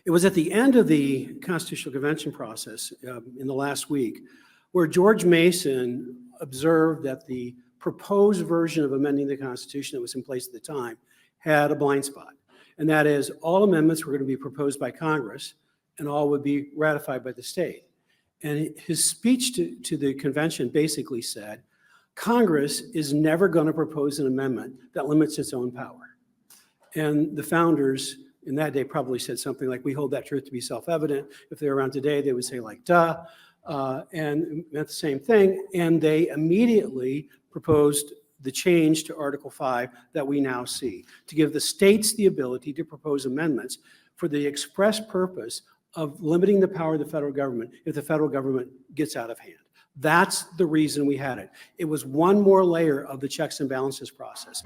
It was at the end of the Constitutional Convention process in the last week where George Mason observed that the proposed version of amending the Constitution that was in place at the time had a blind spot. And that is, all amendments were going to be proposed by Congress and all would be ratified by the state. And his speech to the convention basically said, Congress is never going to propose an amendment that limits its own power. And the founders in that day probably said something like, we hold that truth to be self-evident. If they were around today, they would say like, duh, and meant the same thing. And they immediately proposed the change to Article 5 that we now see, to give the states the ability to propose amendments for the express purpose of limiting the power of the federal government if the federal government gets out of hand. That's the reason we had it. It was one more layer of the checks and balances process.